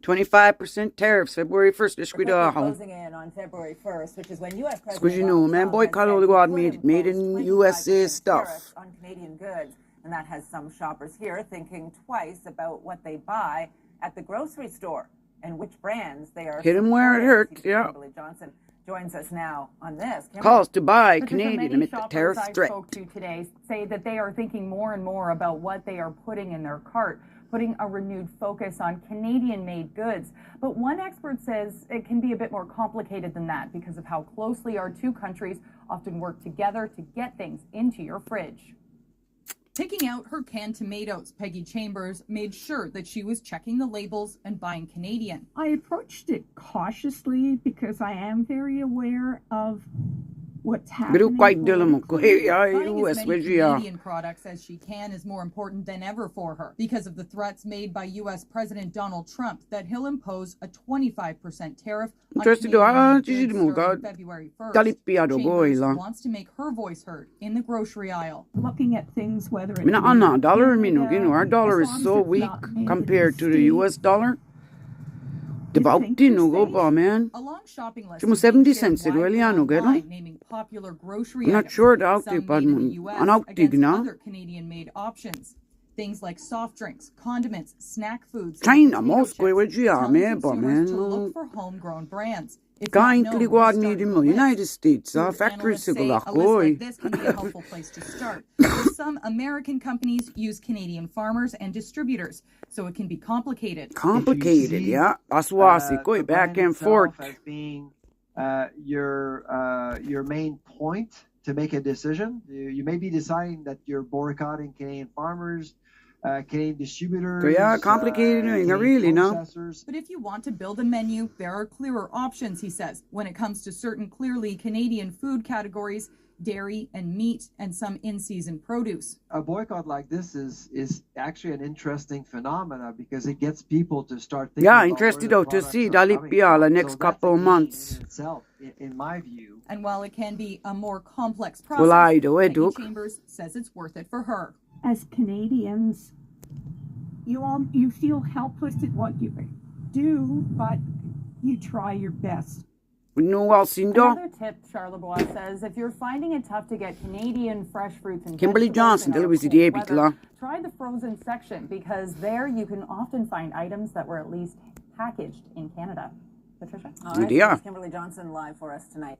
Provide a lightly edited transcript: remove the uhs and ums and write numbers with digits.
25% tariffs February 1st. Let's read closing in on February 1st, which is when U.S. President Because you know, man, boycott all the God made in USA stuff. On Canadian goods, and that has some shoppers here thinking twice about what they buy at the grocery store and which brands they are. Hit 'em where it hurts. Yeah. Kimberly Johnson joins us now on this. Calls to buy Canadian amid the tariff threat. I spoke to today say that they are thinking more and more about what they are putting in their cart, putting a renewed focus on Canadian-made goods. But one expert says it can be a bit more complicated than that because of how closely our two countries often work together to get things into your fridge. Picking out her canned tomatoes, Peggy Chambers made sure that she was checking the labels and buying Canadian. I approached it cautiously because I am very aware of what's happening. Buying as many Canadian products as she can is more important than ever for her because of the threats made by U.S. President Donald Trump that he'll impose a 25% tariff on Canadian goods starting February 1st. Chambers wants to make her voice heard in the grocery aisle. Looking at things, whether it's our dollar is so weak compared to the U.S. dollar. Man. A long shopping list. 70 cents naming popular grocery I'm not sure the other Canadian-made options. Things like soft drinks, condiments, snack foods. China most to look for homegrown brands. United States factories like this can be a helpful place to start. Some American companies use Canadian farmers and distributors, so it can be complicated. Yeah. Back and forth. As being your main point to make a decision. You may be deciding that you're boycotting Canadian farmers, Canadian distributors. Yeah, complicated, really, no. But if you want to build a menu, there are clearer options, he says, when it comes to certain clearly Canadian food categories, dairy and meat, and some in-season produce. A boycott like this is actually an interesting phenomena because it gets people to start thinking about interested to see the next couple of months. In my view. And while it can be a more complex process, Peggy Chambers says it's worth it for her. As Canadians, you feel helpless at what you do, but you try your best. Another tip, Charlebois says, if you're finding it tough to get Canadian fresh fruits and Kimberly Johnson, try the frozen section because there you can often find items that were at least packaged in Canada. Patricia? All right, Kimberly Johnson live for us tonight.